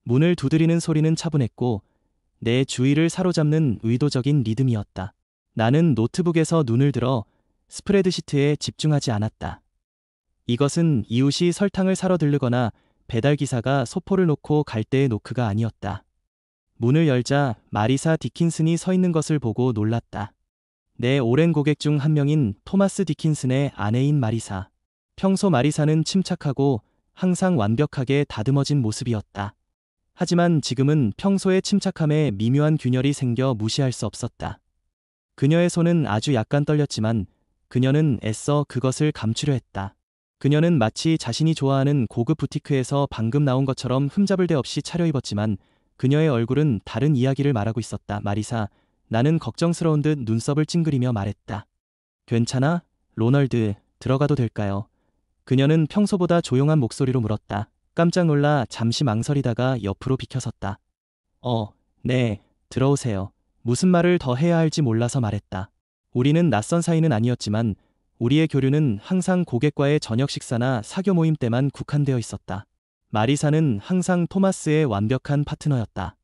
문을 두드리는 소리는 차분했고 내 주의를 사로잡는 의도적인 리듬이었다. 나는 노트북에서 눈을 들어 스프레드시트에 집중하지 않았다. 이것은 이웃이 설탕을 사러 들르거나 배달기사가 소포를 놓고 갈 때의 노크가 아니었다. 문을 열자 마리사 디킨슨이 서 있는 것을 보고 놀랐다. 내 오랜 고객 중 한 명인 토마스 디킨슨의 아내인 마리사. 평소 마리사는 침착하고 항상 완벽하게 다듬어진 모습이었다. 하지만 지금은 평소의 침착함에 미묘한 균열이 생겨 무시할 수 없었다. 그녀의 손은 아주 약간 떨렸지만 그녀는 애써 그것을 감추려 했다. 그녀는 마치 자신이 좋아하는 고급 부티크에서 방금 나온 것처럼 흠잡을 데 없이 차려입었지만 그녀의 얼굴은 다른 이야기를 말하고 있었다. 마리사, 나는 걱정스러운 듯 눈썹을 찡그리며 말했다. 괜찮아? 로널드, 들어가도 될까요? 그녀는 평소보다 조용한 목소리로 물었다. 깜짝 놀라 잠시 망설이다가 옆으로 비켜섰다. 네, 들어오세요. 무슨 말을 더 해야 할지 몰라서 말했다. 우리는 낯선 사이는 아니었지만 우리의 교류는 항상 고객과의 저녁 식사나 사교 모임 때만 국한되어 있었다. 마리사는 항상 토마스의 완벽한 파트너였다.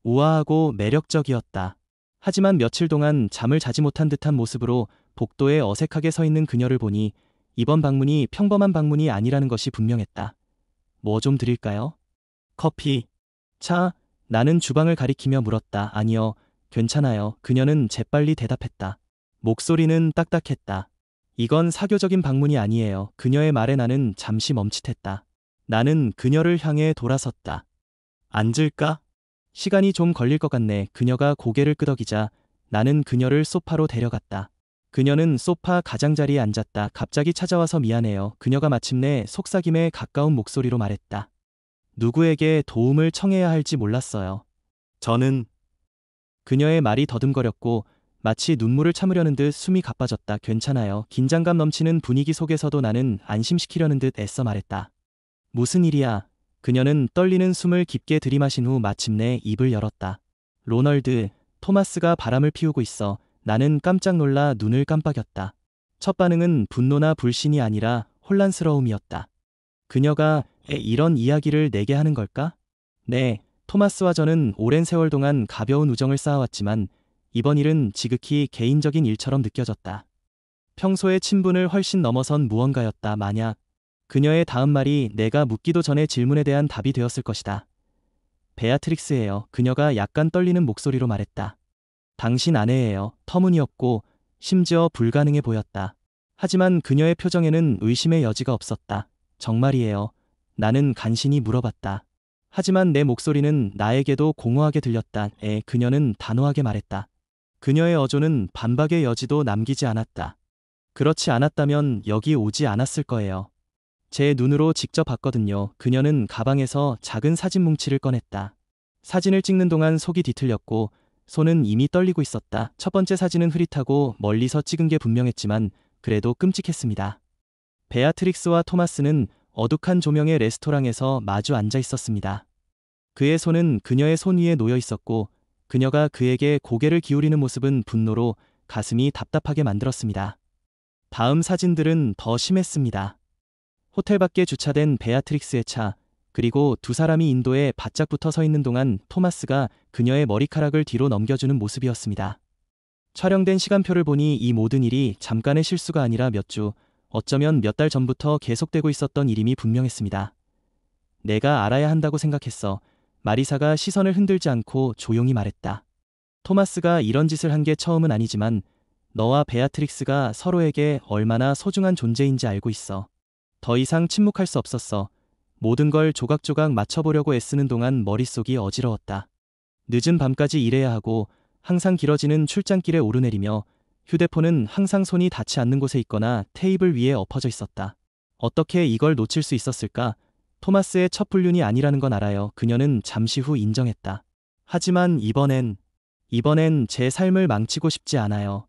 우아하고 매력적이었다. 하지만 며칠 동안 잠을 자지 못한 듯한 모습으로 복도에 어색하게 서 있는 그녀를 보니 이번 방문이 평범한 방문이 아니라는 것이 분명했다. 뭐 좀 드릴까요? 커피, 차? 나는 주방을 가리키며 물었다. 아니요, 괜찮아요. 그녀는 재빨리 대답했다. 목소리는 딱딱했다. 이건 사교적인 방문이 아니에요. 그녀의 말에 나는 잠시 멈칫했다. 나는 그녀를 향해 돌아섰다. 앉을까? 시간이 좀 걸릴 것 같네. 그녀가 고개를 끄덕이자 나는 그녀를 소파로 데려갔다. 그녀는 소파 가장자리에 앉았다. 갑자기 찾아와서 미안해요. 그녀가 마침내 속삭임에 가까운 목소리로 말했다. 누구에게 도움을 청해야 할지 몰랐어요. 저는... 그녀의 말이 더듬거렸고 마치 눈물을 참으려는 듯 숨이 가빠졌다. 괜찮아요. 긴장감 넘치는 분위기 속에서도 나는 안심시키려는 듯 애써 말했다. 무슨 일이야? 그녀는 떨리는 숨을 깊게 들이마신 후 마침내 입을 열었다. 로널드, 토마스가 바람을 피우고 있어. 나는 깜짝 놀라 눈을 깜빡였다. 첫 반응은 분노나 불신이 아니라 혼란스러움이었다. 그녀가 이런 이야기를 내게 하는 걸까? 네, 토마스와 저는 오랜 세월 동안 가벼운 우정을 쌓아왔지만 이번 일은 지극히 개인적인 일처럼 느껴졌다. 평소의 친분을 훨씬 넘어선 무언가였다. 만약 그녀의 다음 말이 내가 묻기도 전에 질문에 대한 답이 되었을 것이다. 베아트릭스예요. 그녀가 약간 떨리는 목소리로 말했다. 당신 아내예요. 터무니없고 심지어 불가능해 보였다. 하지만 그녀의 표정에는 의심의 여지가 없었다. 정말이에요. 나는 간신히 물어봤다. 하지만 내 목소리는 나에게도 공허하게 들렸다. 그녀는 단호하게 말했다. 그녀의 어조는 반박의 여지도 남기지 않았다. 그렇지 않았다면 여기 오지 않았을 거예요. 제 눈으로 직접 봤거든요. 그녀는 가방에서 작은 사진 뭉치를 꺼냈다. 사진을 찍는 동안 속이 뒤틀렸고 손은 이미 떨리고 있었다. 첫 번째 사진은 흐릿하고 멀리서 찍은 게 분명했지만 그래도 끔찍했습니다. 베아트릭스와 토마스는 어둑한 조명의 레스토랑에서 마주 앉아 있었습니다. 그의 손은 그녀의 손 위에 놓여 있었고 그녀가 그에게 고개를 기울이는 모습은 분노로 가슴이 답답하게 만들었습니다. 다음 사진들은 더 심했습니다. 호텔 밖에 주차된 베아트릭스의 차, 그리고 두 사람이 인도에 바짝 붙어 서 있는 동안 토마스가 그녀의 머리카락을 뒤로 넘겨주는 모습이었습니다. 촬영된 시간표를 보니 이 모든 일이 잠깐의 실수가 아니라 몇 주, 어쩌면 몇 달 전부터 계속되고 있었던 일임이 분명했습니다. 내가 알아야 한다고 생각했어. 마리사가 시선을 흔들지 않고 조용히 말했다. 토마스가 이런 짓을 한 게 처음은 아니지만 너와 베아트릭스가 서로에게 얼마나 소중한 존재인지 알고 있어. 더 이상 침묵할 수 없었어. 모든 걸 조각조각 맞춰보려고 애쓰는 동안 머릿속이 어지러웠다. 늦은 밤까지 일해야 하고 항상 길어지는 출장길에 오르내리며 휴대폰은 항상 손이 닿지 않는 곳에 있거나 테이블 위에 엎어져 있었다. 어떻게 이걸 놓칠 수 있었을까? 토마스의 첫 불륜이 아니라는 건 알아요. 그녀는 잠시 후 인정했다. 하지만 이번엔 제 삶을 망치고 싶지 않아요.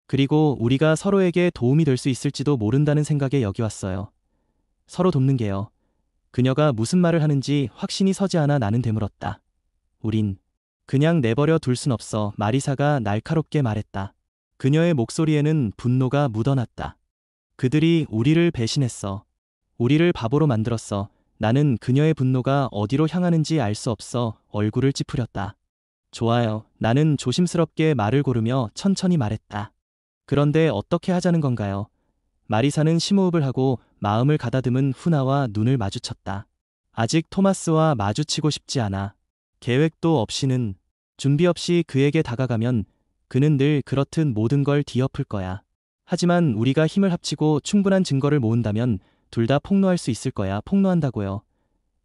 그리고 우리가 서로에게 도움이 될 수 있을지도 모른다는 생각에 여기 왔어요. 서로 돕는 게요. 그녀가 무슨 말을 하는지 확신이 서지 않아 나는 되물었다. 우린 그냥 내버려 둘 순 없어. 마리사가 날카롭게 말했다. 그녀의 목소리에는 분노가 묻어났다. 그들이 우리를 배신했어. 우리를 바보로 만들었어. 나는 그녀의 분노가 어디로 향하는지 알 수 없어 얼굴을 찌푸렸다. 좋아요. 나는 조심스럽게 말을 고르며 천천히 말했다. 그런데 어떻게 하자는 건가요? 마리사는 심호흡을 하고 마음을 가다듬은 후 나와 눈을 마주쳤다. 아직 토마스와 마주치고 싶지 않아. 계획도 없이는, 준비 없이 그에게 다가가면 그는 늘 그렇듯 모든 걸 뒤엎을 거야. 하지만 우리가 힘을 합치고 충분한 증거를 모은다면 둘 다 폭로할 수 있을 거야. 폭로한다고요.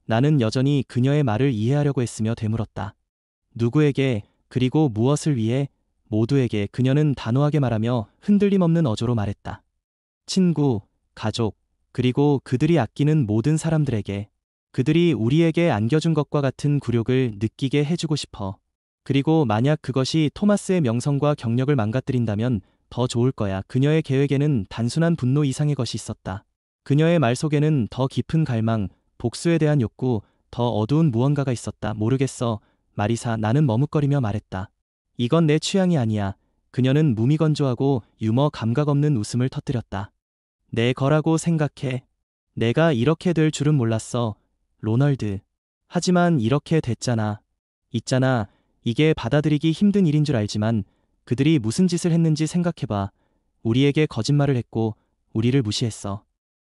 나는 여전히 그녀의 말을 이해하려고 했으며 되물었다. 누구에게, 그리고 무엇을 위해? 모두에게. 그녀는 단호하게 말하며 흔들림 없는 어조로 말했다. 친구, 가족, 그리고 그들이 아끼는 모든 사람들에게. 그들이 우리에게 안겨준 것과 같은 굴욕을 느끼게 해주고 싶어. 그리고 만약 그것이 토마스의 명성과 경력을 망가뜨린다면 더 좋을 거야. 그녀의 계획에는 단순한 분노 이상의 것이 있었다. 그녀의 말 속에는 더 깊은 갈망, 복수에 대한 욕구, 더 어두운 무언가가 있었다. 모르겠어. 마리사, 나는 머뭇거리며 말했다. 이건 내 취향이 아니야. 그녀는 무미건조하고 유머 감각 없는 웃음을 터뜨렸다. 내 거라고 생각해. 내가 이렇게 될 줄은 몰랐어. 로널드. 하지만 이렇게 됐잖아. 있잖아. 이게 받아들이기 힘든 일인 줄 알지만 그들이 무슨 짓을 했는지 생각해봐. 우리에게 거짓말을 했고 우리를 무시했어.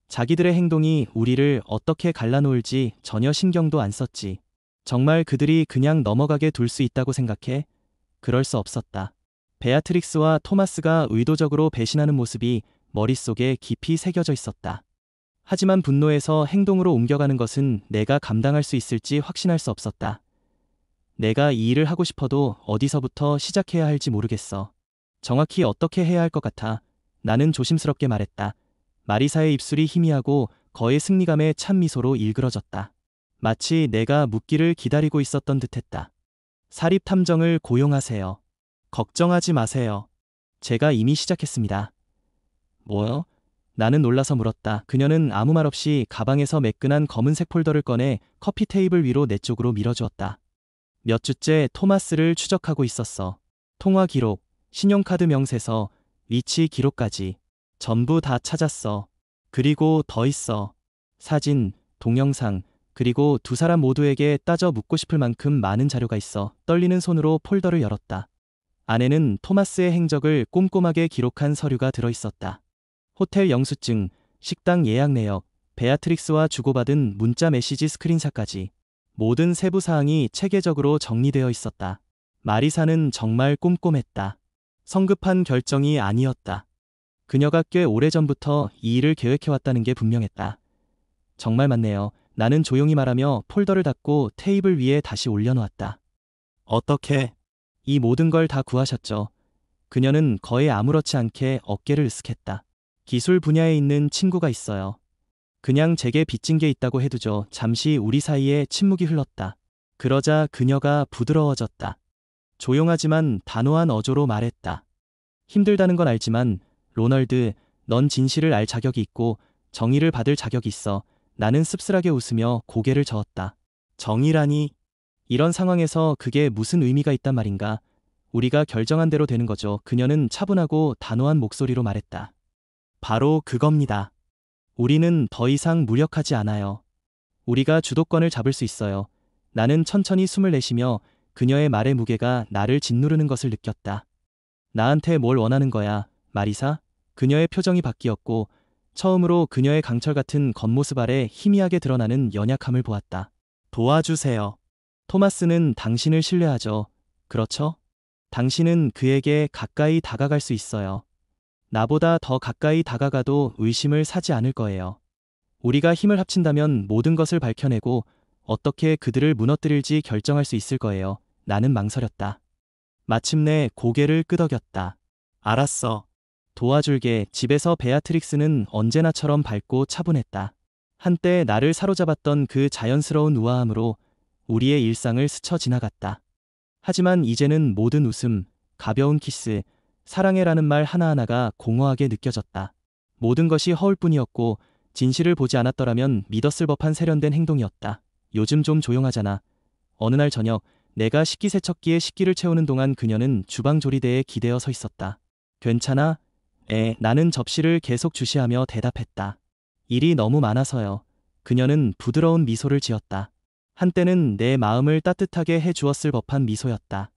자기들의 행동이 우리를 어떻게 갈라놓을지 전혀 신경도 안 썼지. 정말 그들이 그냥 넘어가게 둘 수 있다고 생각해? 그럴 수 없었다. 베아트릭스와 토마스가 의도적으로 배신하는 모습이 머릿속에 깊이 새겨져 있었다. 하지만 분노에서 행동으로 옮겨가는 것은 내가 감당할 수 있을지 확신할 수 없었다. 내가 이 일을 하고 싶어도 어디서부터 시작해야 할지 모르겠어. 정확히 어떻게 해야 할 것 같아. 나는 조심스럽게 말했다. 마리사의 입술이 희미하고 거의 승리감에 찬 미소로 일그러졌다. 마치 내가 묻기를 기다리고 있었던 듯했다. 사립탐정을 고용하세요. 걱정하지 마세요. 제가 이미 시작했습니다. 뭐요? 나는 놀라서 물었다. 그녀는 아무 말 없이 가방에서 매끈한 검은색 폴더를 꺼내 커피 테이블 위로 내 쪽으로 밀어주었다. 몇 주째 토마스를 추적하고 있었어. 통화 기록, 신용카드 명세서, 위치 기록까지. 전부 다 찾았어. 그리고 더 있어. 사진, 동영상, 그리고 두 사람 모두에게 따져 묻고 싶을 만큼 많은 자료가 있어. 떨리는 손으로 폴더를 열었다. 안에는 토마스의 행적을 꼼꼼하게 기록한 서류가 들어있었다. 호텔 영수증, 식당 예약 내역, 베아트릭스와 주고받은 문자 메시지 스크린샷까지. 모든 세부 사항이 체계적으로 정리되어 있었다. 마리사는 정말 꼼꼼했다. 성급한 결정이 아니었다. 그녀가 꽤 오래전부터 이 일을 계획해왔다는 게 분명했다. 정말 맞네요. 나는 조용히 말하며 폴더를 닫고 테이블 위에 다시 올려놓았다. 어떻게? 이 모든 걸 다 구하셨죠? 그녀는 거의 아무렇지 않게 어깨를 으쓱했다. 기술 분야에 있는 친구가 있어요. 그냥 제게 빚진 게 있다고 해두죠. 잠시 우리 사이에 침묵이 흘렀다. 그러자 그녀가 부드러워졌다. 조용하지만 단호한 어조로 말했다. 힘들다는 건 알지만 로널드, 넌 진실을 알 자격이 있고 정의를 받을 자격이 있어. 나는 씁쓸하게 웃으며 고개를 저었다. 정의라니? 이런 상황에서 그게 무슨 의미가 있단 말인가? 우리가 결정한 대로 되는 거죠. 그녀는 차분하고 단호한 목소리로 말했다. 바로 그겁니다. 우리는 더 이상 무력하지 않아요. 우리가 주도권을 잡을 수 있어요. 나는 천천히 숨을 내쉬며 그녀의 말의 무게가 나를 짓누르는 것을 느꼈다. 나한테 뭘 원하는 거야, 마리사? 그녀의 표정이 바뀌었고 처음으로 그녀의 강철 같은 겉모습 아래 희미하게 드러나는 연약함을 보았다. 도와주세요. 토마스는 당신을 신뢰하죠. 그렇죠? 당신은 그에게 가까이 다가갈 수 있어요. 나보다 더 가까이 다가가도 의심을 사지 않을 거예요. 우리가 힘을 합친다면 모든 것을 밝혀내고 어떻게 그들을 무너뜨릴지 결정할 수 있을 거예요. 나는 망설였다. 마침내 고개를 끄덕였다. 알았어. 도와줄게. 집에서 베아트릭스는 언제나처럼 밝고 차분했다. 한때 나를 사로잡았던 그 자연스러운 우아함으로 우리의 일상을 스쳐 지나갔다. 하지만 이제는 모든 웃음, 가벼운 키스, 사랑해라는 말 하나하나가 공허하게 느껴졌다. 모든 것이 허울 뿐이었고 진실을 보지 않았더라면 믿었을 법한 세련된 행동이었다. 요즘 좀 조용하잖아. 어느 날 저녁 내가 식기세척기에 식기를 채우는 동안 그녀는 주방 조리대에 기대어 서 있었다. 괜찮아? 나는 접시를 계속 주시하며 대답했다. 일이 너무 많아서요. 그녀는 부드러운 미소를 지었다. 한때는 내 마음을 따뜻하게 해주었을 법한 미소였다.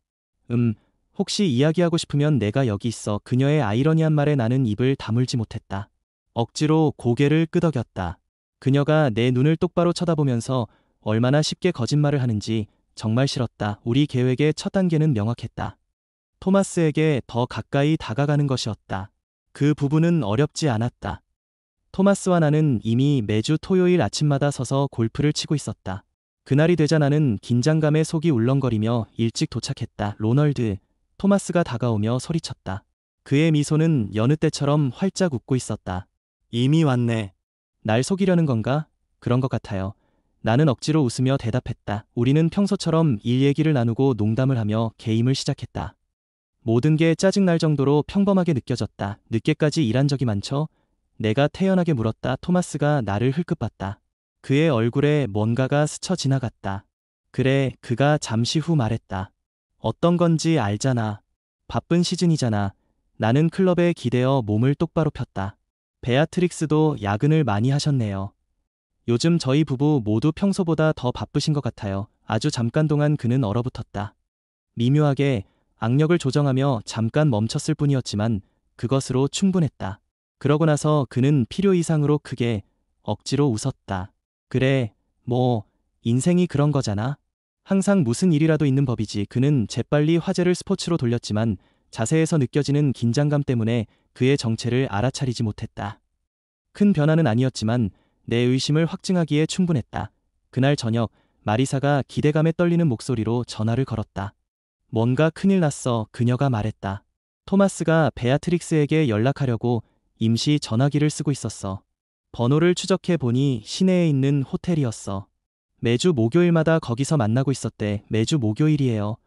혹시 이야기하고 싶으면 내가 여기 있어. 그녀의 아이러니한 말에 나는 입을 다물지 못했다. 억지로 고개를 끄덕였다. 그녀가 내 눈을 똑바로 쳐다보면서 얼마나 쉽게 거짓말을 하는지 정말 싫었다. 우리 계획의 첫 단계는 명확했다. 토마스에게 더 가까이 다가가는 것이었다. 그 부분은 어렵지 않았다. 토마스와 나는 이미 매주 토요일 아침마다 서서 골프를 치고 있었다. 그날이 되자 나는 긴장감에 속이 울렁거리며 일찍 도착했다. 로널드, 토마스가 다가오며 소리쳤다. 그의 미소는 여느 때처럼 활짝 웃고 있었다. 이미 왔네. 날 속이려는 건가? 그런 것 같아요. 나는 억지로 웃으며 대답했다. 우리는 평소처럼 일 얘기를 나누고 농담을 하며 게임을 시작했다. 모든 게 짜증날 정도로 평범하게 느껴졌다. 늦게까지 일한 적이 많죠? 내가 태연하게 물었다. 토마스가 나를 흘끗봤다. 그의 얼굴에 뭔가가 스쳐 지나갔다. 그래, 그가 잠시 후 말했다. 어떤 건지 알잖아. 바쁜 시즌이잖아. 나는 클럽에 기대어 몸을 똑바로 폈다. 베아트릭스도 야근을 많이 하셨네요. 요즘 저희 부부 모두 평소보다 더 바쁘신 것 같아요. 아주 잠깐 동안 그는 얼어붙었다. 미묘하게 악력을 조정하며 잠깐 멈췄을 뿐이었지만 그것으로 충분했다. 그러고 나서 그는 필요 이상으로 크게 억지로 웃었다. 그래, 뭐 인생이 그런 거잖아. 항상 무슨 일이라도 있는 법이지. 그는 재빨리 화제를 스포츠로 돌렸지만 자세에서 느껴지는 긴장감 때문에 그의 정체를 알아차리지 못했다. 큰 변화는 아니었지만 내 의심을 확증하기에 충분했다. 그날 저녁 마리사가 기대감에 떨리는 목소리로 전화를 걸었다. 뭔가 큰일 났어. 그녀가 말했다. 토마스가 베아트릭스에게 연락하려고 임시 전화기를 쓰고 있었어. 번호를 추적해 보니 시내에 있는 호텔이었어. 매주 목요일마다 거기서 만나고 있었대. 매주 목요일이에요.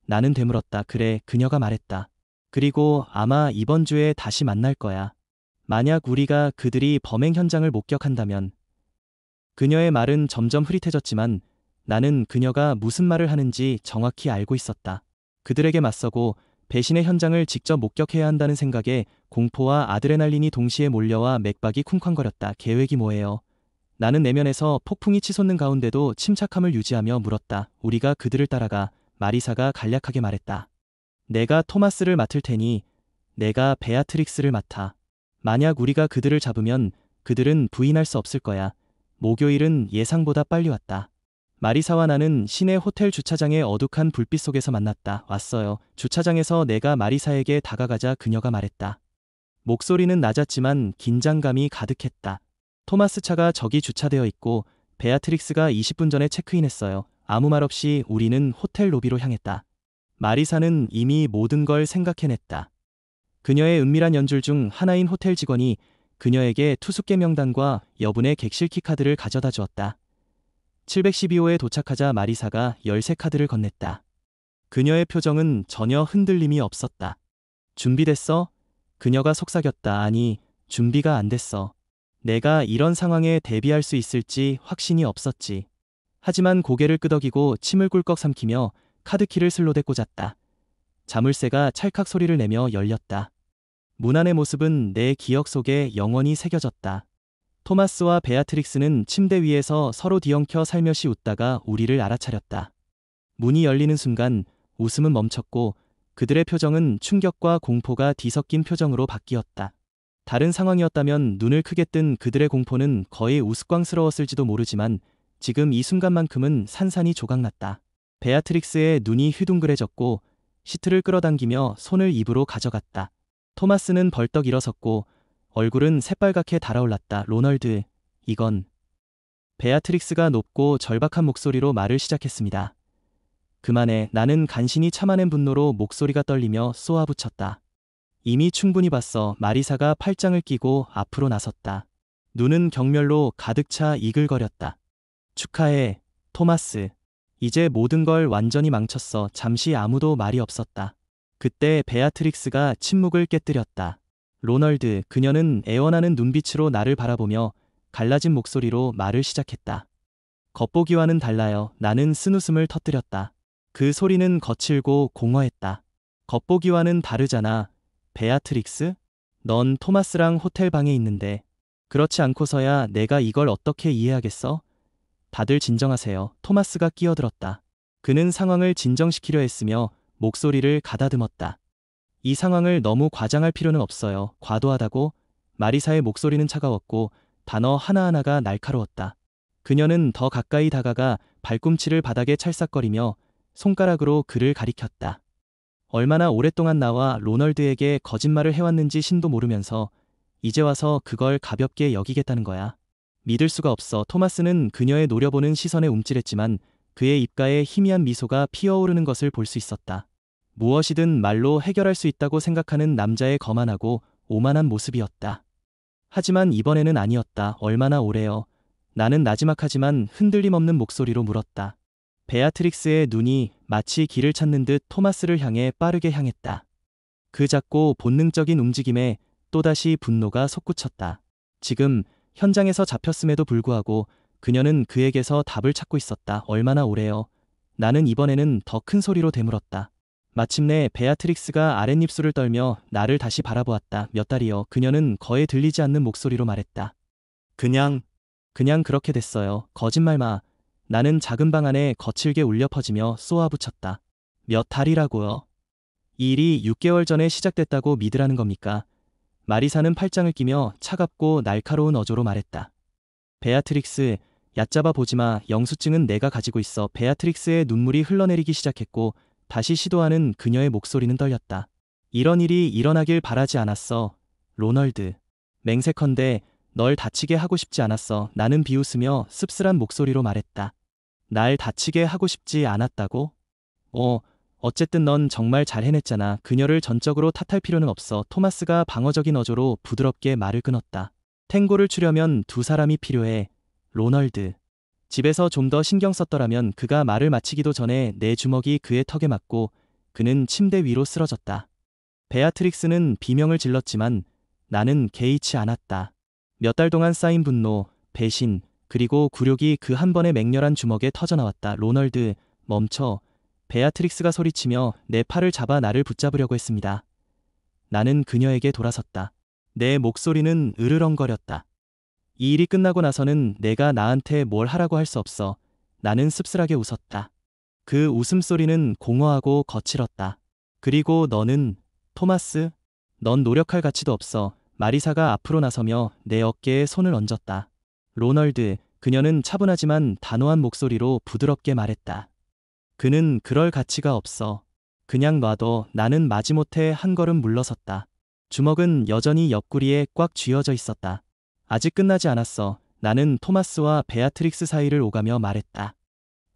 나는 되물었다. 그래, 그녀가 말했다. 그리고 아마 이번 주에 다시 만날 거야. 만약 우리가 그들이 범행 현장을 목격한다면. 그녀의 말은 점점 흐릿해졌지만 나는 그녀가 무슨 말을 하는지 정확히 알고 있었다. 그들에게 맞서고 배신의 현장을 직접 목격해야 한다는 생각에 공포와 아드레날린이 동시에 몰려와 맥박이 쿵쾅거렸다. 계획이 뭐예요? 나는 내면에서 폭풍이 치솟는 가운데도 침착함을 유지하며 물었다. 우리가 그들을 따라가. 마리사가 간략하게 말했다. 내가 토마스를 맡을 테니 내가 베아트릭스를 맡아. 만약 우리가 그들을 잡으면 그들은 부인할 수 없을 거야. 목요일은 예상보다 빨리 왔다. 마리사와 나는 시내 호텔 주차장의 어둑한 불빛 속에서 만났다. 왔어요. 주차장에서 내가 마리사에게 다가가자 그녀가 말했다. 목소리는 낮았지만 긴장감이 가득했다. 토마스 차가 저기 주차되어 있고 베아트릭스가 20분 전에 체크인했어요. 아무 말 없이 우리는 호텔 로비로 향했다. 마리사는 이미 모든 걸 생각해냈다. 그녀의 은밀한 연줄 중 하나인 호텔 직원이 그녀에게 투숙객 명단과 여분의 객실 키카드를 가져다 주었다. 712호에 도착하자 마리사가 열쇠 카드를 건넸다. 그녀의 표정은 전혀 흔들림이 없었다. 준비됐어? 그녀가 속삭였다. 아니, 준비가 안 됐어. 내가 이런 상황에 대비할 수 있을지 확신이 없었지. 하지만 고개를 끄덕이고 침을 꿀꺽 삼키며 카드키를 슬롯에 꽂았다. 자물쇠가 찰칵 소리를 내며 열렸다. 문 안의 모습은 내 기억 속에 영원히 새겨졌다. 토마스와 베아트릭스는 침대 위에서 서로 뒤엉켜 살며시 웃다가 우리를 알아차렸다. 문이 열리는 순간 웃음은 멈췄고 그들의 표정은 충격과 공포가 뒤섞인 표정으로 바뀌었다. 다른 상황이었다면 눈을 크게 뜬 그들의 공포는 거의 우스꽝스러웠을지도 모르지만 지금 이 순간만큼은 산산이 조각났다. 베아트릭스의 눈이 휘둥그레졌고 시트를 끌어당기며 손을 입으로 가져갔다. 토마스는 벌떡 일어섰고 얼굴은 새빨갛게 달아올랐다. 로널드, 이건. 베아트릭스가 높고 절박한 목소리로 말을 시작했습니다. 그만해. 나는 간신히 참아낸 분노로 목소리가 떨리며 쏘아붙였다. 이미 충분히 봤어. 마리사가 팔짱을 끼고 앞으로 나섰다. 눈은 경멸로 가득 차 이글거렸다. 축하해, 토마스. 이제 모든 걸 완전히 망쳤어. 잠시 아무도 말이 없었다. 그때 베아트릭스가 침묵을 깨뜨렸다. 로널드, 그녀는 애원하는 눈빛으로 나를 바라보며 갈라진 목소리로 말을 시작했다. 겉보기와는 달라요. 나는 쓴웃음을 터뜨렸다. 그 소리는 거칠고 공허했다. 겉보기와는 다르잖아. 베아트릭스? 넌 토마스랑 호텔 방에 있는데 그렇지 않고서야 내가 이걸 어떻게 이해하겠어? 다들 진정하세요. 토마스가 끼어들었다. 그는 상황을 진정시키려 했으며 목소리를 가다듬었다. 이 상황을 너무 과장할 필요는 없어요. 과도하다고? 마리사의 목소리는 차가웠고 단어 하나하나가 날카로웠다. 그녀는 더 가까이 다가가 발꿈치를 바닥에 찰싹거리며 손가락으로 그를 가리켰다. 얼마나 오랫동안 나와 로널드에게 거짓말을 해왔는지 신도 모르면서 이제 와서 그걸 가볍게 여기겠다는 거야. 믿을 수가 없어. 토마스는 그녀의 노려보는 시선에 움찔했지만 그의 입가에 희미한 미소가 피어오르는 것을 볼 수 있었다. 무엇이든 말로 해결할 수 있다고 생각하는 남자의 거만하고 오만한 모습이었다. 하지만 이번에는 아니었다. 얼마나 오래요? 나는 나지막하지만 흔들림 없는 목소리로 물었다. 베아트릭스의 눈이 마치 길을 찾는 듯 토마스를 향해 빠르게 향했다. 그 작고 본능적인 움직임에 또다시 분노가 솟구쳤다. 지금 현장에서 잡혔음에도 불구하고 그녀는 그에게서 답을 찾고 있었다. 얼마나 오래요? 나는 이번에는 더 큰 소리로 되물었다. 마침내 베아트릭스가 아랫입술을 떨며 나를 다시 바라보았다. 몇 달이요. 그녀는 거의 들리지 않는 목소리로 말했다. 그냥 그렇게 됐어요. 거짓말 마. 나는 작은 방 안에 거칠게 울려 퍼지며 쏘아붙였다. 몇 달이라고요? 이 일이 6개월 전에 시작됐다고 믿으라는 겁니까? 마리사는 팔짱을 끼며 차갑고 날카로운 어조로 말했다. 베아트릭스, 얕잡아 보지마. 영수증은 내가 가지고 있어. 베아트릭스의 눈물이 흘러내리기 시작했고 다시 시도하는 그녀의 목소리는 떨렸다. 이런 일이 일어나길 바라지 않았어. 로널드. 맹세컨대 널 다치게 하고 싶지 않았어. 나는 비웃으며 씁쓸한 목소리로 말했다. 날 다치게 하고 싶지 않았다고? 어쨌든 넌 정말 잘 해냈잖아. 그녀를 전적으로 탓할 필요는 없어. 토마스가 방어적인 어조로 부드럽게 말을 끊었다. 탱고를 추려면 두 사람이 필요해. 로널드. 집에서 좀 더 신경 썼더라면. 그가 말을 마치기도 전에 내 주먹이 그의 턱에 맞고 그는 침대 위로 쓰러졌다. 베아트릭스는 비명을 질렀지만 나는 개의치 않았다. 몇 달 동안 쌓인 분노, 배신, 그리고 굴욕이 그 한 번의 맹렬한 주먹에 터져나왔다. 로널드, 멈춰. 베아트릭스가 소리치며 내 팔을 잡아 나를 붙잡으려고 했습니다. 나는 그녀에게 돌아섰다. 내 목소리는 으르렁거렸다. 이 일이 끝나고 나서는 내가 나한테 뭘 하라고 할 수 없어. 나는 씁쓸하게 웃었다. 그 웃음소리는 공허하고 거칠었다. 그리고 너는, 토마스? 넌 노력할 가치도 없어. 마리사가 앞으로 나서며 내 어깨에 손을 얹었다. 로널드, 그녀는 차분하지만 단호한 목소리로 부드럽게 말했다. 그는 그럴 가치가 없어. 그냥 놔둬. 나는 마지못해 한 걸음 물러섰다. 주먹은 여전히 옆구리에 꽉 쥐어져 있었다. 아직 끝나지 않았어. 나는 토마스와 베아트릭스 사이를 오가며 말했다.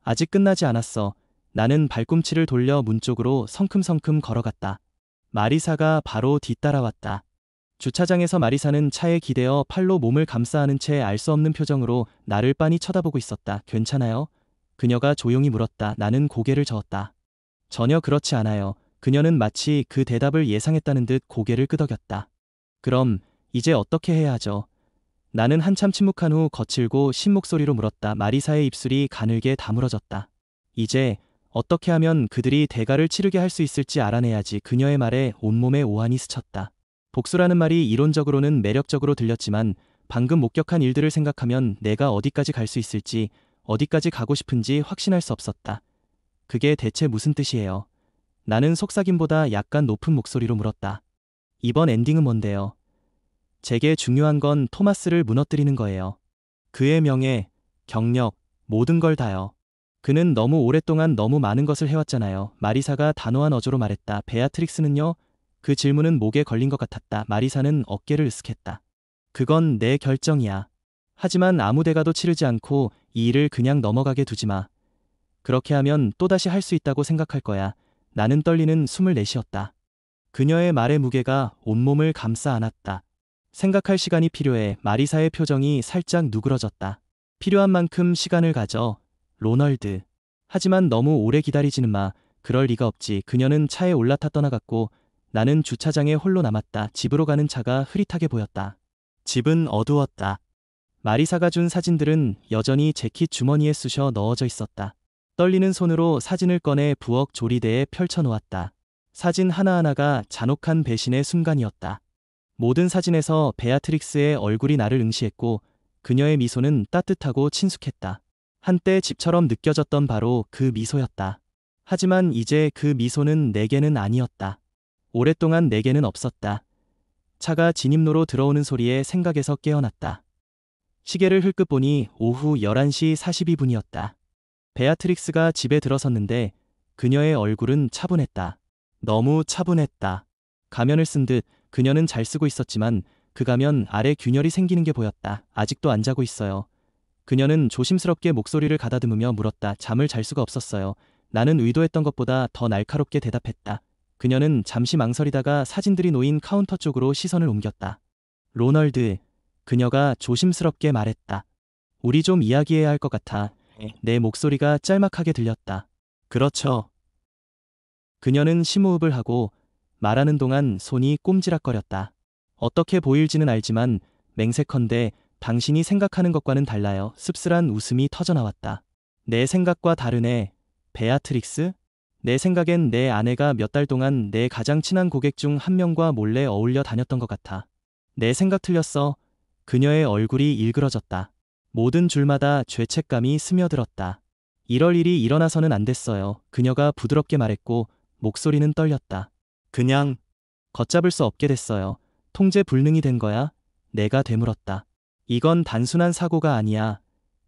아직 끝나지 않았어. 나는 발꿈치를 돌려 문 쪽으로 성큼성큼 걸어갔다. 마리사가 바로 뒤따라왔다. 주차장에서 마리사는 차에 기대어 팔로 몸을 감싸 안은 채 알 수 없는 표정으로 나를 빤히 쳐다보고 있었다. 괜찮아요? 그녀가 조용히 물었다. 나는 고개를 저었다. 전혀 그렇지 않아요. 그녀는 마치 그 대답을 예상했다는 듯 고개를 끄덕였다. 그럼 이제 어떻게 해야 하죠? 나는 한참 침묵한 후 거칠고 신 목소리로 물었다. 마리사의 입술이 가늘게 다물어졌다. 이제 어떻게 하면 그들이 대가를 치르게 할 수 있을지 알아내야지. 그녀의 말에 온몸에 오한이 스쳤다. 복수라는 말이 이론적으로는 매력적으로 들렸지만 방금 목격한 일들을 생각하면 내가 어디까지 갈 수 있을지, 어디까지 가고 싶은지 확신할 수 없었다. 그게 대체 무슨 뜻이에요? 나는 속삭임보다 약간 높은 목소리로 물었다. 이번 엔딩은 뭔데요? 제게 중요한 건 토마스를 무너뜨리는 거예요. 그의 명예, 경력, 모든 걸 다요. 그는 너무 오랫동안 너무 많은 것을 해왔잖아요. 마리사가 단호한 어조로 말했다. 베아트릭스는요? 그 질문은 목에 걸린 것 같았다. 마리사는 어깨를 으쓱했다. 그건 내 결정이야. 하지만 아무 대가도 치르지 않고 이 일을 그냥 넘어가게 두지 마. 그렇게 하면 또다시 할 수 있다고 생각할 거야. 나는 떨리는 숨을 내쉬었다. 그녀의 말의 무게가 온몸을 감싸 안았다. 생각할 시간이 필요해. 마리사의 표정이 살짝 누그러졌다. 필요한 만큼 시간을 가져. 로널드. 하지만 너무 오래 기다리지는 마. 그럴 리가 없지. 그녀는 차에 올라타 떠나갔고 나는 주차장에 홀로 남았다. 집으로 가는 차가 흐릿하게 보였다. 집은 어두웠다. 마리사가 준 사진들은 여전히 재킷 주머니에 쑤셔 넣어져 있었다. 떨리는 손으로 사진을 꺼내 부엌 조리대에 펼쳐놓았다. 사진 하나하나가 잔혹한 배신의 순간이었다. 모든 사진에서 베아트릭스의 얼굴이 나를 응시했고 그녀의 미소는 따뜻하고 친숙했다. 한때 집처럼 느껴졌던 바로 그 미소였다. 하지만 이제 그 미소는 내게는 아니었다. 오랫동안 내게는 없었다. 차가 진입로로 들어오는 소리에 생각에서 깨어났다. 시계를 흘끗 보니 오후 11시 42분이었다. 베아트릭스가 집에 들어섰는데 그녀의 얼굴은 차분했다. 너무 차분했다. 가면을 쓴 듯 그녀는 잘 쓰고 있었지만 그 가면 아래 균열이 생기는 게 보였다. 아직도 안 자고 있어요. 그녀는 조심스럽게 목소리를 가다듬으며 물었다. 잠을 잘 수가 없었어요. 나는 의도했던 것보다 더 날카롭게 대답했다. 그녀는 잠시 망설이다가 사진들이 놓인 카운터 쪽으로 시선을 옮겼다. 로널드, 그녀가 조심스럽게 말했다. 우리 좀 이야기해야 할 것 같아. 내 목소리가 짤막하게 들렸다. 그렇죠. 그녀는 심호흡을 하고 말하는 동안 손이 꼼지락거렸다. 어떻게 보일지는 알지만 맹세컨대 당신이 생각하는 것과는 달라요. 씁쓸한 웃음이 터져나왔다. 내 생각과 다르네. 베아트릭스? 내 생각엔 내 아내가 몇 달 동안 내 가장 친한 고객 중 한 명과 몰래 어울려 다녔던 것 같아. 내 생각 틀렸어. 그녀의 얼굴이 일그러졌다. 모든 줄마다 죄책감이 스며들었다. 이럴 일이 일어나서는 안 됐어요. 그녀가 부드럽게 말했고 목소리는 떨렸다. 그냥 걷잡을 수 없게 됐어요. 통제 불능이 된 거야? 내가 되물었다. 이건 단순한 사고가 아니야.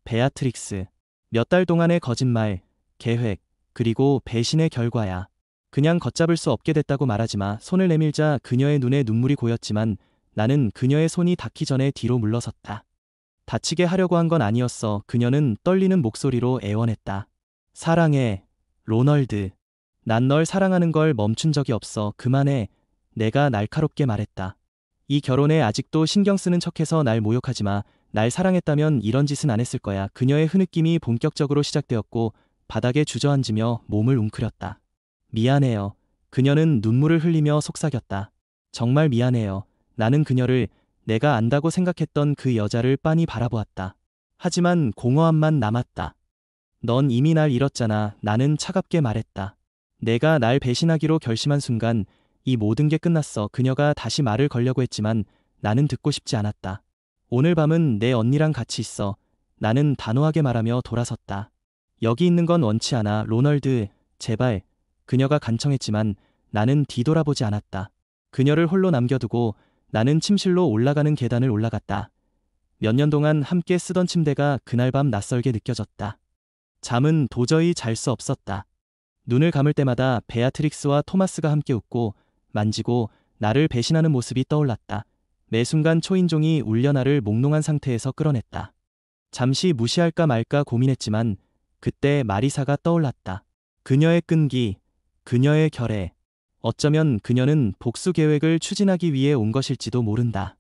베아트릭스. 몇 달 동안의 거짓말, 계획, 그리고 배신의 결과야. 그냥 걷잡을 수 없게 됐다고 말하지 마. 손을 내밀자 그녀의 눈에 눈물이 고였지만 나는 그녀의 손이 닿기 전에 뒤로 물러섰다. 다치게 하려고 한 건 아니었어. 그녀는 떨리는 목소리로 애원했다. 사랑해, 로널드. 난 널 사랑하는 걸 멈춘 적이 없어. 그만해. 내가 날카롭게 말했다. 이 결혼에 아직도 신경 쓰는 척해서 날 모욕하지 마. 날 사랑했다면 이런 짓은 안 했을 거야. 그녀의 흐느낌이 본격적으로 시작되었고 바닥에 주저앉으며 몸을 웅크렸다. 미안해요. 그녀는 눈물을 흘리며 속삭였다. 정말 미안해요. 나는 그녀를 내가 안다고 생각했던 그 여자를 빤히 바라보았다. 하지만 공허함만 남았다. 넌 이미 날 잃었잖아. 나는 차갑게 말했다. 내가 날 배신하기로 결심한 순간 이 모든 게 끝났어. 그녀가 다시 말을 걸려고 했지만 나는 듣고 싶지 않았다. 오늘 밤은 내 언니랑 같이 있어. 나는 단호하게 말하며 돌아섰다. 여기 있는 건 원치 않아. 로널드, 제발. 그녀가 간청했지만 나는 뒤돌아보지 않았다. 그녀를 홀로 남겨두고 나는 침실로 올라가는 계단을 올라갔다. 몇 년 동안 함께 쓰던 침대가 그날 밤 낯설게 느껴졌다. 잠은 도저히 잘 수 없었다. 눈을 감을 때마다 베아트릭스와 토마스가 함께 웃고 만지고 나를 배신하는 모습이 떠올랐다. 매 순간 초인종이 울려 나를 몽롱한 상태에서 끌어냈다. 잠시 무시할까 말까 고민했지만 그때 마리사가 떠올랐다. 그녀의 끈기, 그녀의 결애. 어쩌면 그녀는 복수 계획을 추진하기 위해 온 것일지도 모른다.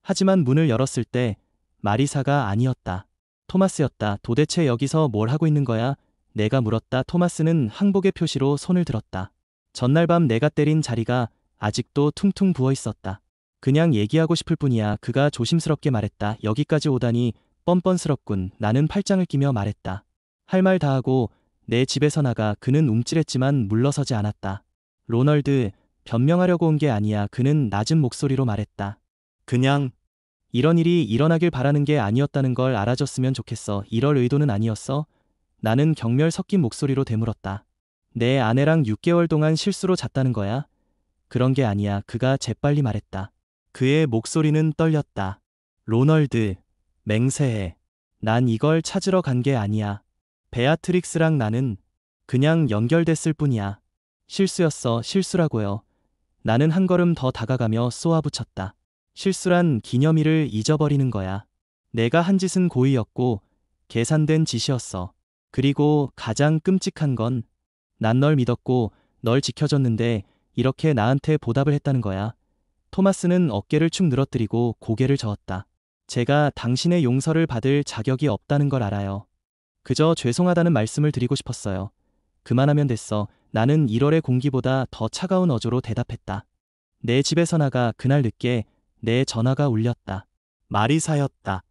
하지만 문을 열었을 때 마리사가 아니었다. 토마스였다. 도대체 여기서 뭘 하고 있는 거야? 내가 물었다. 토마스는 항복의 표시로 손을 들었다. 전날 밤 내가 때린 자리가 아직도 퉁퉁 부어 있었다. 그냥 얘기하고 싶을 뿐이야. 그가 조심스럽게 말했다. 여기까지 오다니 뻔뻔스럽군. 나는 팔짱을 끼며 말했다. 할 말 다 하고 내 집에서 나가. 그는 움찔했지만 물러서지 않았다. 로널드, 변명하려고 온 게 아니야. 그는 낮은 목소리로 말했다. 그냥 이런 일이 일어나길 바라는 게 아니었다는 걸 알아줬으면 좋겠어. 이럴 의도는 아니었어? 나는 경멸 섞인 목소리로 되물었다. 내 아내랑 6개월 동안 실수로 잤다는 거야? 그런 게 아니야. 그가 재빨리 말했다. 그의 목소리는 떨렸다. 로널드, 맹세해. 난 이걸 찾으러 간 게 아니야. 베아트릭스랑 나는 그냥 연결됐을 뿐이야. 실수였어. 실수라고요. 나는 한 걸음 더 다가가며 쏘아붙였다. 실수란 기념일을 잊어버리는 거야. 내가 한 짓은 고의였고 계산된 짓이었어. 그리고 가장 끔찍한 건 난 널 믿었고 널 지켜줬는데 이렇게 나한테 보답을 했다는 거야. 토마스는 어깨를 축 늘어뜨리고 고개를 저었다. 제가 당신의 용서를 받을 자격이 없다는 걸 알아요. 그저 죄송하다는 말씀을 드리고 싶었어요. 그만하면 됐어. 나는 1월의 공기보다 더 차가운 어조로 대답했다. 내 집에서 나가. 그날 늦게 내 전화가 울렸다. 마리사였다.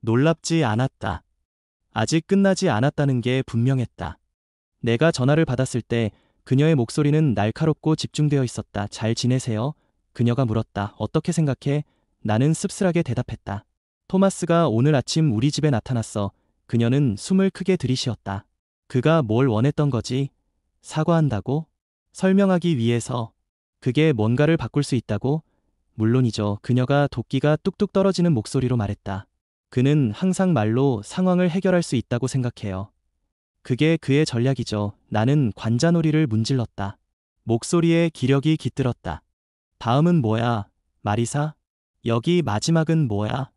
놀랍지 않았다. 아직 끝나지 않았다는 게 분명했다. 내가 전화를 받았을 때 그녀의 목소리는 날카롭고 집중되어 있었다. 잘 지내세요? 그녀가 물었다. 어떻게 생각해? 나는 씁쓸하게 대답했다. 토마스가 오늘 아침 우리 집에 나타났어. 그녀는 숨을 크게 들이쉬었다. 그가 뭘 원했던 거지? 사과한다고? 설명하기 위해서. 그게 뭔가를 바꿀 수 있다고? 물론이죠. 그녀가 도끼가 뚝뚝 떨어지는 목소리로 말했다. 그는 항상 말로 상황을 해결할 수 있다고 생각해요. 그게 그의 전략이죠. 나는 관자놀이를 문질렀다. 목소리에 기력이 깃들었다. 다음은 뭐야, 마리사? 여기 마지막은 뭐야?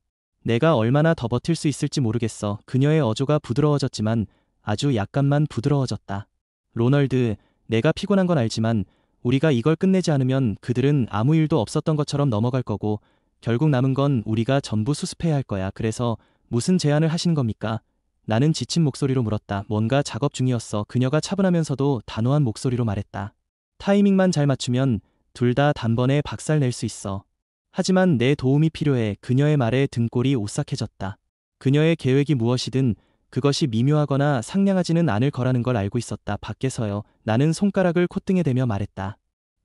내가 얼마나 더 버틸 수 있을지 모르겠어. 그녀의 어조가 부드러워졌지만 아주 약간만 부드러워졌다. 로널드, 내가 피곤한 건 알지만 우리가 이걸 끝내지 않으면 그들은 아무 일도 없었던 것처럼 넘어갈 거고 결국 남은 건 우리가 전부 수습해야 할 거야. 그래서 무슨 제안을 하시는 겁니까? 나는 지친 목소리로 물었다. 뭔가 작업 중이었어. 그녀가 차분하면서도 단호한 목소리로 말했다. 타이밍만 잘 맞추면 둘 다 단번에 박살 낼 수 있어. 하지만 내 도움이 필요해. 그녀의 말에 등골이 오싹해졌다. 그녀의 계획이 무엇이든 그것이 미묘하거나 상냥하지는 않을 거라는 걸 알고 있었다. 밖에서요. 나는 손가락을 콧등에 대며 말했다.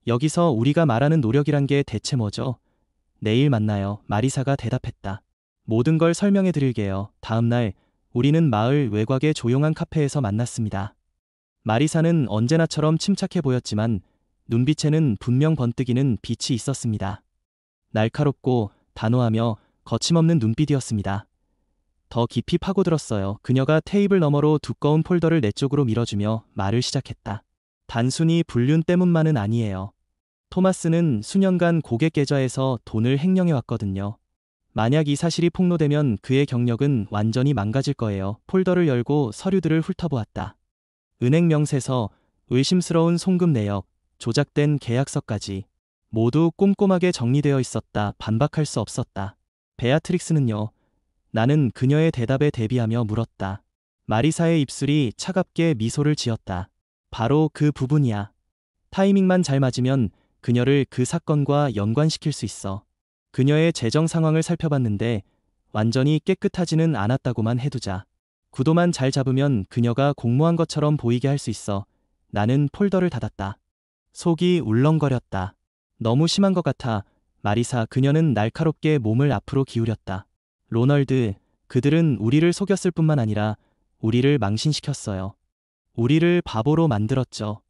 여기서 우리가 말하는 노력이란 게 대체 뭐죠? 내일 만나요. 마리사가 대답했다. 모든 걸 설명해 드릴게요. 다음 날 우리는 마을 외곽의 조용한 카페에서 만났습니다. 마리사는 언제나처럼 침착해 보였지만 눈빛에는 분명 번뜩이는 빛이 있었습니다. 날카롭고 단호하며 거침없는 눈빛이었습니다. 더 깊이 파고들었어요. 그녀가 테이블 너머로 두꺼운 폴더를 내 쪽으로 밀어주며 말을 시작했다. 단순히 불륜 때문만은 아니에요. 토마스는 수년간 고객 계좌에서 돈을 횡령해왔거든요. 만약 이 사실이 폭로되면 그의 경력은 완전히 망가질 거예요. 폴더를 열고 서류들을 훑어보았다. 은행 명세서, 의심스러운 송금 내역, 조작된 계약서까지 모두 꼼꼼하게 정리되어 있었다. 반박할 수 없었다. 베아트릭스는요? 나는 그녀의 대답에 대비하며 물었다. 마리사의 입술이 차갑게 미소를 지었다. 바로 그 부분이야. 타이밍만 잘 맞으면 그녀를 그 사건과 연관시킬 수 있어. 그녀의 재정 상황을 살펴봤는데 완전히 깨끗하지는 않았다고만 해두자. 구도만 잘 잡으면 그녀가 공모한 것처럼 보이게 할 수 있어. 나는 폴더를 닫았다. 속이 울렁거렸다. 너무 심한 것 같아. 마리사. 그녀는 날카롭게 몸을 앞으로 기울였다. 로널드, 그들은 우리를 속였을 뿐만 아니라 우리를 망신시켰어요. 우리를 바보로 만들었죠.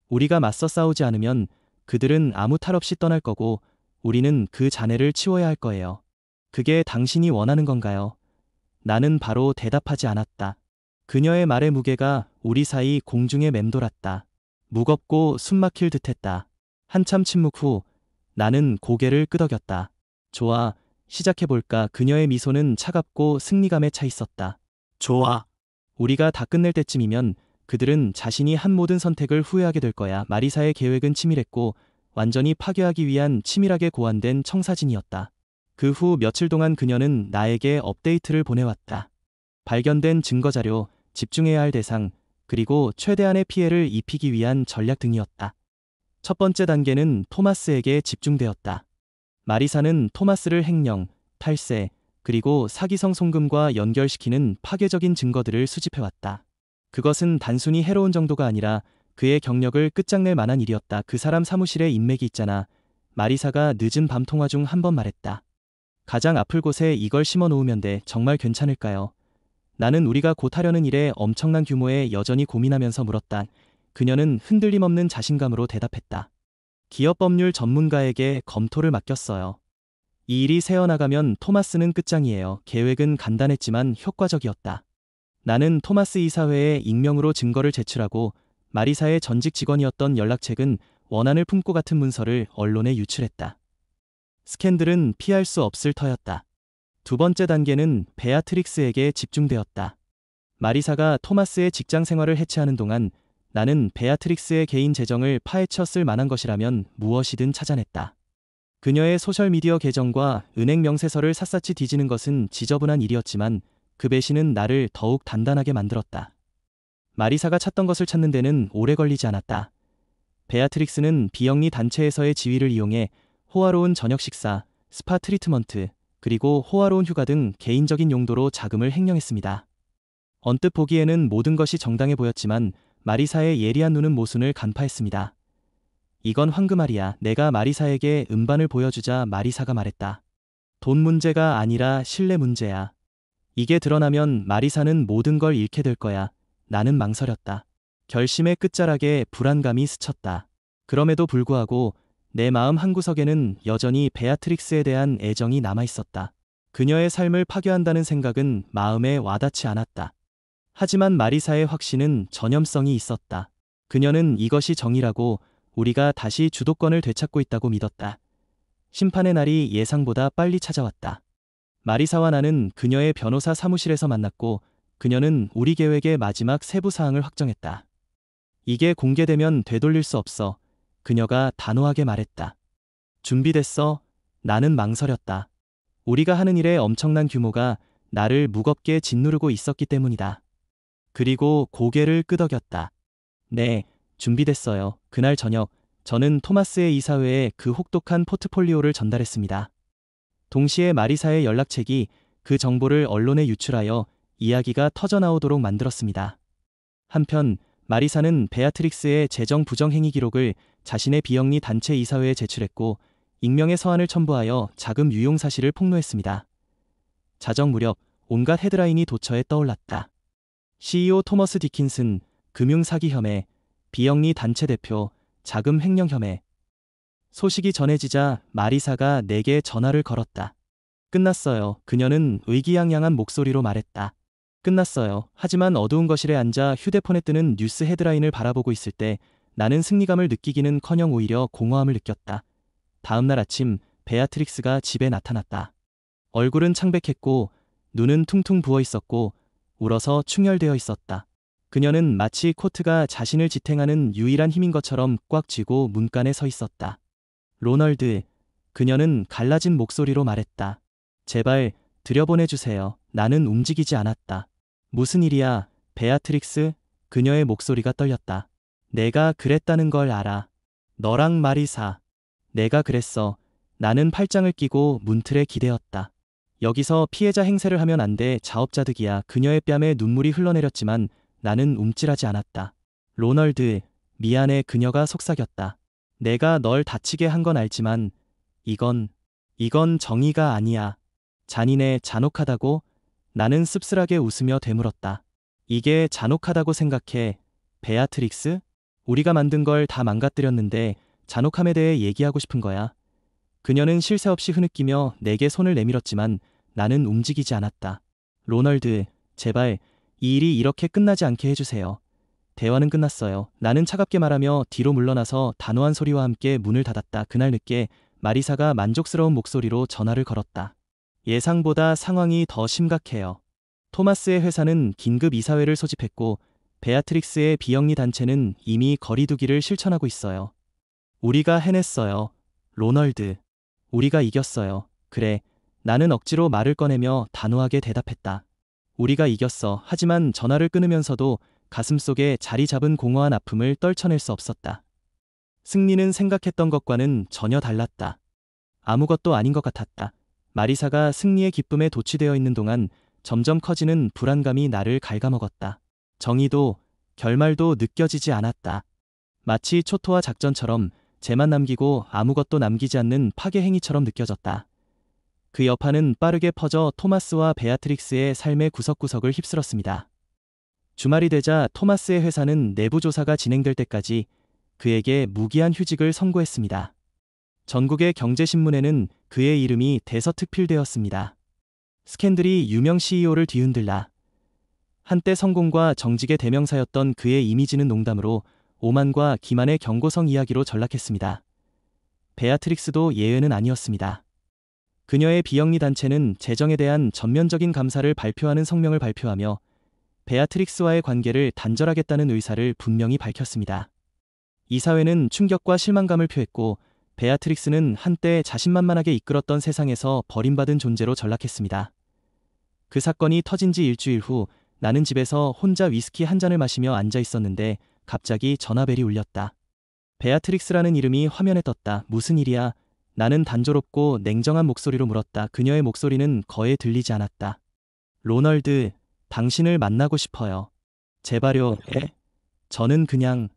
우리가 맞서 싸우지 않으면 그들은 아무 탈 없이 떠날 거고 우리는 그 잔해를 치워야 할 거예요. 그게 당신이 원하는 건가요? 나는 바로 대답하지 않았다. 그녀의 말의 무게가 우리 사이 공중에 맴돌았다. 무겁고 숨막힐 듯했다. 한참 침묵 후 나는 고개를 끄덕였다. 좋아, 시작해볼까? 그녀의 미소는 차갑고 승리감에 차 있었다. 좋아. 우리가 다 끝낼 때쯤이면 그들은 자신이 한 모든 선택을 후회하게 될 거야. 마리사의 계획은 치밀했고 완전히 파괴하기 위한 치밀하게 고안된 청사진이었다. 그 후 며칠 동안 그녀는 나에게 업데이트를 보내왔다. 발견된 증거자료, 집중해야 할 대상, 그리고 최대한의 피해를 입히기 위한 전략 등이었다. 첫 번째 단계는 토마스에게 집중되었다. 마리사는 토마스를 횡령, 탈세, 그리고 사기성 송금과 연결시키는 파괴적인 증거들을 수집해왔다. 그것은 단순히 해로운 정도가 아니라 그의 경력을 끝장낼 만한 일이었다. 그 사람 사무실에 인맥이 있잖아. 마리사가 늦은 밤 통화 중 한 번 말했다. 가장 아플 곳에 이걸 심어 놓으면 돼. 정말 괜찮을까요? 나는 우리가 곧 하려는 일에 엄청난 규모에 여전히 고민하면서 물었다. 그녀는 흔들림 없는 자신감으로 대답했다. 기업 법률 전문가에게 검토를 맡겼어요. 이 일이 새어나가면 토마스는 끝장이에요. 계획은 간단했지만 효과적이었다. 나는 토마스 이사회에 익명으로 증거를 제출하고 마리사의 전직 직원이었던 연락책은 원한을 품고 같은 문서를 언론에 유출했다. 스캔들은 피할 수 없을 터였다. 두 번째 단계는 베아트릭스에게 집중되었다. 마리사가 토마스의 직장 생활을 해체하는 동안 나는 베아트릭스의 개인 재정을 파헤쳐 쓸 만한 것이라면 무엇이든 찾아냈다. 그녀의 소셜미디어 계정과 은행 명세서를 샅샅이 뒤지는 것은 지저분한 일이었지만 그 배신은 나를 더욱 단단하게 만들었다. 마리사가 찾던 것을 찾는 데는 오래 걸리지 않았다. 베아트릭스는 비영리 단체에서의 지위를 이용해 호화로운 저녁 식사, 스파 트리트먼트, 그리고 호화로운 휴가 등 개인적인 용도로 자금을 횡령했습니다. 언뜻 보기에는 모든 것이 정당해 보였지만 마리사의 예리한 눈은 모순을 간파했습니다. 이건 황금알이야. 내가 마리사에게 음반을 보여주자 마리사가 말했다. 돈 문제가 아니라 신뢰 문제야. 이게 드러나면 마리사는 모든 걸 잃게 될 거야. 나는 망설였다. 결심의 끝자락에 불안감이 스쳤다. 그럼에도 불구하고 내 마음 한구석에는 여전히 베아트릭스에 대한 애정이 남아 있었다. 그녀의 삶을 파괴한다는 생각은 마음에 와닿지 않았다. 하지만 마리사의 확신은 전염성이 있었다. 그녀는 이것이 정의라고, 우리가 다시 주도권을 되찾고 있다고 믿었다. 심판의 날이 예상보다 빨리 찾아왔다. 마리사와 나는 그녀의 변호사 사무실에서 만났고, 그녀는 우리 계획의 마지막 세부 사항을 확정했다. 이게 공개되면 되돌릴 수 없어. 그녀가 단호하게 말했다. 준비됐어? 나는 망설였다. 우리가 하는 일의 엄청난 규모가 나를 무겁게 짓누르고 있었기 때문이다. 그리고 고개를 끄덕였다. 네, 준비됐어요. 그날 저녁, 저는 토마스의 이사회에 그 혹독한 포트폴리오를 전달했습니다. 동시에 마리사의 연락책이 그 정보를 언론에 유출하여 이야기가 터져나오도록 만들었습니다. 한편 마리사는 베아트릭스의 재정 부정행위 기록을 자신의 비영리 단체 이사회에 제출했고, 익명의 서한을 첨부하여 자금 유용 사실을 폭로했습니다. 자정 무렵 온갖 헤드라인이 도처에 떠올랐다. CEO 토머스 디킨슨, 금융사기 혐의, 비영리 단체 대표, 자금 횡령 혐의. 소식이 전해지자 마리사가 내게 전화를 걸었다. 끝났어요. 그녀는 의기양양한 목소리로 말했다. 끝났어요. 하지만 어두운 거실에 앉아 휴대폰에 뜨는 뉴스 헤드라인을 바라보고 있을 때 나는 승리감을 느끼기는커녕 오히려 공허함을 느꼈다. 다음 날 아침 베아트릭스가 집에 나타났다. 얼굴은 창백했고 눈은 퉁퉁 부어 있었고 울어서 충혈되어 있었다. 그녀는 마치 코트가 자신을 지탱하는 유일한 힘인 것처럼 꽉 쥐고 문간에 서 있었다. 로널드, 그녀는 갈라진 목소리로 말했다. 제발 들여보내주세요. 나는 움직이지 않았다. 무슨 일이야, 베아트릭스? 그녀의 목소리가 떨렸다. 내가 그랬다는 걸 알아. 너랑 마리사. 내가 그랬어. 나는 팔짱을 끼고 문틀에 기대었다. 여기서 피해자 행세를 하면 안 돼. 자업자득이야. 그녀의 뺨에 눈물이 흘러내렸지만 나는 움찔하지 않았다. 로널드, 미안해. 그녀가 속삭였다. 내가 널 다치게 한 건 알지만 이건 정의가 아니야. 잔인해. 잔혹하다고? 나는 씁쓸하게 웃으며 되물었다. 이게 잔혹하다고 생각해, 베아트릭스? 우리가 만든 걸 다 망가뜨렸는데 잔혹함에 대해 얘기하고 싶은 거야. 그녀는 쉴 새 없이 흐느끼며 내게 손을 내밀었지만 나는 움직이지 않았다. 로널드, 제발 이 일이 이렇게 끝나지 않게 해주세요. 대화는 끝났어요. 나는 차갑게 말하며 뒤로 물러나서 단호한 소리와 함께 문을 닫았다. 그날 늦게 마리사가 만족스러운 목소리로 전화를 걸었다. 예상보다 상황이 더 심각해요. 토마스의 회사는 긴급 이사회를 소집했고 베아트릭스의 비영리 단체는 이미 거리두기를 실천하고 있어요. 우리가 해냈어요. 로널드. 우리가 이겼어요. 그래. 나는 억지로 말을 꺼내며 단호하게 대답했다. 우리가 이겼어. 하지만 전화를 끊으면서도 가슴속에 자리 잡은 공허한 아픔을 떨쳐낼 수 없었다. 승리는 생각했던 것과는 전혀 달랐다. 아무것도 아닌 것 같았다. 마리사가 승리의 기쁨에 도취되어 있는 동안 점점 커지는 불안감이 나를 갉아먹었다. 정의도, 결말도 느껴지지 않았다. 마치 초토화 작전처럼 재만 남기고 아무것도 남기지 않는 파괴 행위처럼 느껴졌다. 그 여파는 빠르게 퍼져 토마스와 베아트릭스의 삶의 구석구석을 휩쓸었습니다. 주말이 되자 토마스의 회사는 내부 조사가 진행될 때까지 그에게 무기한 휴직을 선고했습니다. 전국의 경제신문에는 그의 이름이 대서특필되었습니다. 스캔들이 유명 CEO를 뒤흔들라. 한때 성공과 정직의 대명사였던 그의 이미지는 농담으로 오만과 기만의 경고성 이야기로 전락했습니다. 베아트릭스도 예외는 아니었습니다. 그녀의 비영리 단체는 재정에 대한 전면적인 감사를 발표하는 성명을 발표하며 베아트릭스와의 관계를 단절하겠다는 의사를 분명히 밝혔습니다. 이사회는 충격과 실망감을 표했고 베아트릭스는 한때 자신만만하게 이끌었던 세상에서 버림받은 존재로 전락했습니다. 그 사건이 터진 지 일주일 후 나는 집에서 혼자 위스키 한 잔을 마시며 앉아 있었는데 갑자기 전화벨이 울렸다. 베아트릭스라는 이름이 화면에 떴다. 무슨 일이야? 나는 단조롭고 냉정한 목소리로 물었다. 그녀의 목소리는 거의 들리지 않았다. 로널드, 당신을 만나고 싶어요. 제발요. 저는 그냥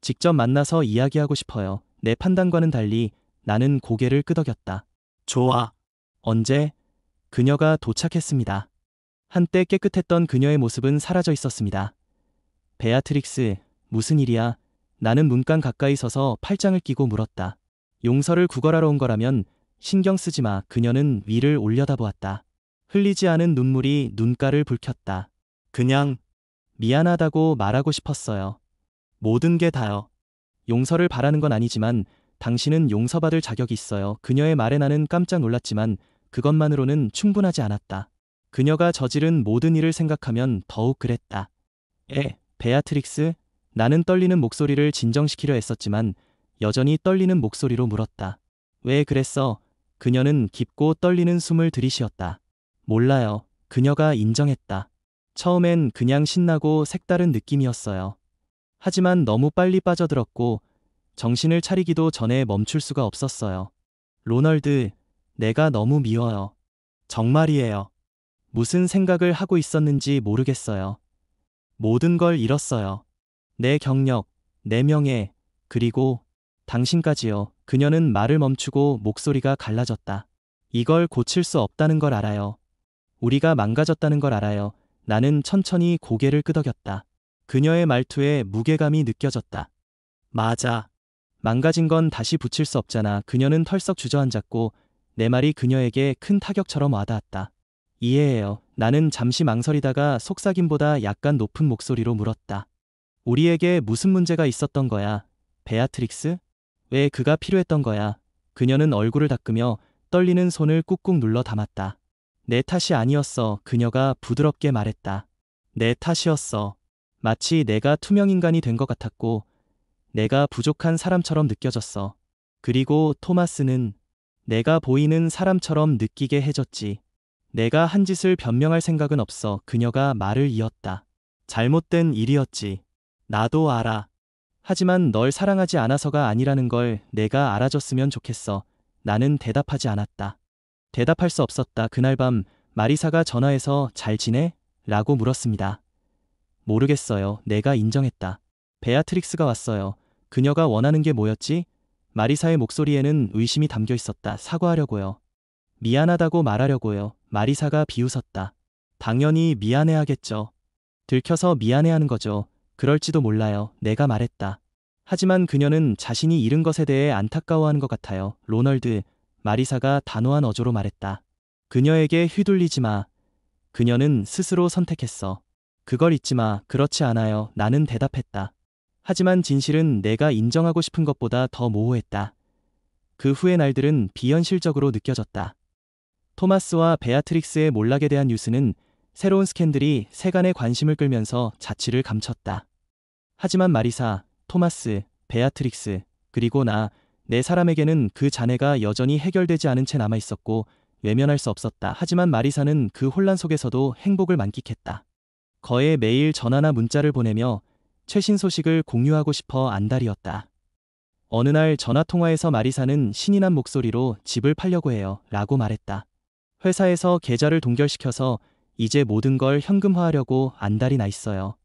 직접 만나서 이야기하고 싶어요. 내 판단과는 달리 나는 고개를 끄덕였다. 좋아. 언제? 그녀가 도착했습니다. 한때 깨끗했던 그녀의 모습은 사라져 있었습니다. 베아트릭스, 무슨 일이야? 나는 문간 가까이 서서 팔짱을 끼고 물었다. 용서를 구걸하러 온 거라면 신경 쓰지 마. 그녀는 위를 올려다보았다. 흘리지 않은 눈물이 눈가를 붉혔다. 그냥 미안하다고 말하고 싶었어요. 모든 게 다요. 용서를 바라는 건 아니지만 당신은 용서받을 자격이 있어요. 그녀의 말에 나는 깜짝 놀랐지만 그것만으로는 충분하지 않았다. 그녀가 저지른 모든 일을 생각하면 더욱 그랬다. 베아트릭스? 나는 떨리는 목소리를 진정시키려 애썼지만 여전히 떨리는 목소리로 물었다. 왜 그랬어? 그녀는 깊고 떨리는 숨을 들이쉬었다. 몰라요. 그녀가 인정했다. 처음엔 그냥 신나고 색다른 느낌이었어요. 하지만 너무 빨리 빠져들었고 정신을 차리기도 전에 멈출 수가 없었어요. 로널드, 내가 너무 미워요. 정말이에요. 무슨 생각을 하고 있었는지 모르겠어요. 모든 걸 잃었어요. 내 경력, 내 명예, 그리고 당신까지요. 그녀는 말을 멈추고 목소리가 갈라졌다. 이걸 고칠 수 없다는 걸 알아요. 우리가 망가졌다는 걸 알아요. 나는 천천히 고개를 끄덕였다. 그녀의 말투에 무게감이 느껴졌다. 맞아. 망가진 건 다시 붙일 수 없잖아. 그녀는 털썩 주저앉았고 내 말이 그녀에게 큰 타격처럼 와닿았다. 이해해요. 나는 잠시 망설이다가 속삭임보다 약간 높은 목소리로 물었다. 우리에게 무슨 문제가 있었던 거야? 베아트릭스? 왜 그가 필요했던 거야? 그녀는 얼굴을 닦으며 떨리는 손을 꾹꾹 눌러 담았다. 내 탓이 아니었어. 그녀가 부드럽게 말했다. 내 탓이었어. 마치 내가 투명인간이 된 것 같았고 내가 부족한 사람처럼 느껴졌어. 그리고 토마스는 내가 보이는 사람처럼 느끼게 해줬지. 내가 한 짓을 변명할 생각은 없어. 그녀가 말을 이었다. 잘못된 일이었지. 나도 알아. 하지만 널 사랑하지 않아서가 아니라는 걸 내가 알아줬으면 좋겠어. 나는 대답하지 않았다. 대답할 수 없었다. 그날 밤 마리사가 전화해서 잘 지내? 라고 물었습니다. 모르겠어요. 내가 인정했다. 베아트릭스가 왔어요. 그녀가 원하는 게 뭐였지? 마리사의 목소리에는 의심이 담겨 있었다. 사과하려고요. 미안하다고 말하려고요. 마리사가 비웃었다. 당연히 미안해하겠죠. 들켜서 미안해하는 거죠. 그럴지도 몰라요. 내가 말했다. 하지만 그녀는 자신이 잃은 것에 대해 안타까워하는 것 같아요. 로널드, 마리사가 단호한 어조로 말했다. 그녀에게 휘둘리지 마. 그녀는 스스로 선택했어. 그걸 잊지 마. 그렇지 않아요. 나는 대답했다. 하지만 진실은 내가 인정하고 싶은 것보다 더 모호했다. 그 후의 날들은 비현실적으로 느껴졌다. 토마스와 베아트릭스의 몰락에 대한 뉴스는 새로운 스캔들이 세간의 관심을 끌면서 자취를 감췄다. 하지만 마리사, 토마스, 베아트릭스, 그리고 내 사람에게는 그 잔해가 여전히 해결되지 않은 채 남아있었고 외면할 수 없었다. 하지만 마리사는 그 혼란 속에서도 행복을 만끽했다. 거의 매일 전화나 문자를 보내며 최신 소식을 공유하고 싶어 안달이었다. 어느 날 전화통화에서 마리사는 신이 난 목소리로 집을 팔려고 해요. 라고 말했다. 회사에서 계좌를 동결시켜서 이제 모든 걸 현금화하려고 안달이 나 있어요.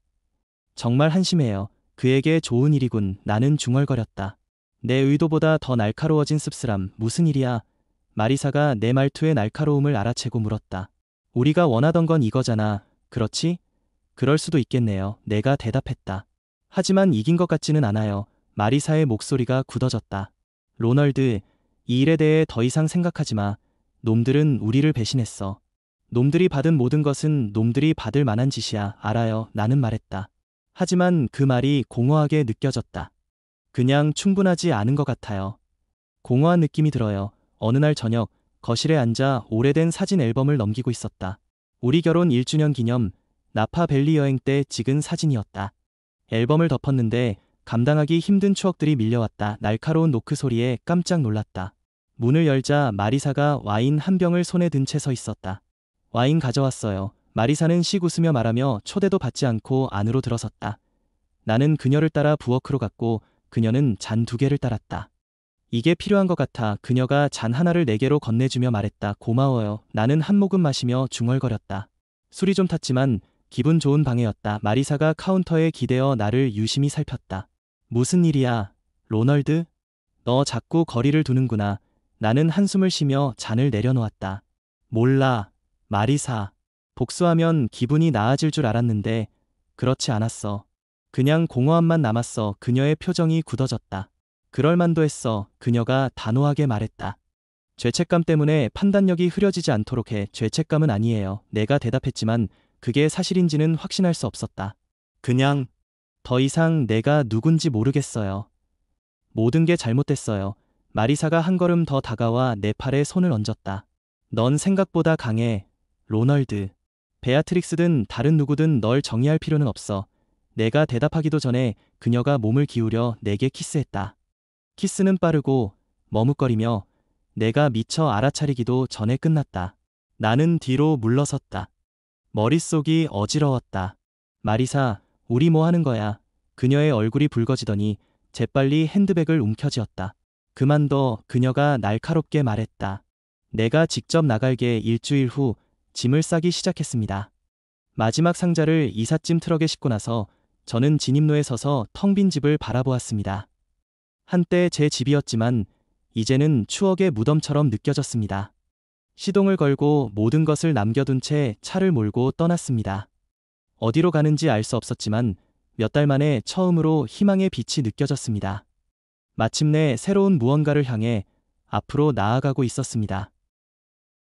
정말 한심해요. 그에게 좋은 일이군. 나는 중얼거렸다. 내 의도보다 더 날카로워진 씁쓸함. 무슨 일이야? 마리사가 내 말투의 날카로움을 알아채고 물었다. 우리가 원하던 건 이거잖아. 그렇지? 그럴 수도 있겠네요. 내가 대답했다. 하지만 이긴 것 같지는 않아요. 마리사의 목소리가 굳어졌다. 로널드, 이 일에 대해 더 이상 생각하지 마. 놈들은 우리를 배신했어. 놈들이 받은 모든 것은 놈들이 받을 만한 짓이야. 알아요. 나는 말했다. 하지만 그 말이 공허하게 느껴졌다. 그냥 충분하지 않은 것 같아요. 공허한 느낌이 들어요. 어느 날 저녁, 거실에 앉아 오래된 사진 앨범을 넘기고 있었다. 우리 결혼 1주년 기념, 나파밸리 여행 때 찍은 사진이었다. 앨범을 덮었는데 감당하기 힘든 추억들이 밀려왔다. 날카로운 노크 소리에 깜짝 놀랐다. 문을 열자 마리사가 와인 한 병을 손에 든 채 서 있었다. 와인 가져왔어요. 마리사는 씩 웃으며 말하며 초대도 받지 않고 안으로 들어섰다. 나는 그녀를 따라 부엌으로 갔고 그녀는 잔 2개를 따랐다. 이게 필요한 것 같아. 그녀가 잔 하나를 4개로 건네주며 말했다. 고마워요. 나는 한 모금 마시며 중얼거렸다. 술이 좀 탔지만 기분 좋은 방해였다. 마리사가 카운터에 기대어 나를 유심히 살폈다. 무슨 일이야, 로널드? 너 자꾸 거리를 두는구나. 나는 한숨을 쉬며 잔을 내려놓았다. 몰라, 마리사. 복수하면 기분이 나아질 줄 알았는데 그렇지 않았어. 그냥 공허함만 남았어. 그녀의 표정이 굳어졌다. 그럴만도 했어. 그녀가 단호하게 말했다. 죄책감 때문에 판단력이 흐려지지 않도록 해. 죄책감은 아니에요. 내가 대답했지만 그게 사실인지는 확신할 수 없었다. 그냥, 더 이상 내가 누군지 모르겠어요. 모든 게 잘못됐어요. 마리사가 한 걸음 더 다가와 내 팔에 손을 얹었다. 넌 생각보다 강해, 로널드. 베아트릭스든 다른 누구든 널 정의할 필요는 없어. 내가 대답하기도 전에 그녀가 몸을 기울여 내게 키스했다. 키스는 빠르고 머뭇거리며 내가 미처 알아차리기도 전에 끝났다. 나는 뒤로 물러섰다. 머릿속이 어지러웠다. 마리사, 우리 뭐 하는 거야? 그녀의 얼굴이 붉어지더니 재빨리 핸드백을 움켜쥐었다. 그만둬. 그녀가 날카롭게 말했다. 내가 직접 나갈게. 일주일 후 짐을 싸기 시작했습니다. 마지막 상자를 이삿짐 트럭에 싣고 나서 저는 진입로에 서서 텅 빈 집을 바라보았습니다. 한때 제 집이었지만 이제는 추억의 무덤처럼 느껴졌습니다. 시동을 걸고 모든 것을 남겨둔 채 차를 몰고 떠났습니다. 어디로 가는지 알 수 없었지만 몇 달 만에 처음으로 희망의 빛이 느껴졌습니다. 마침내 새로운 무언가를 향해 앞으로 나아가고 있었습니다.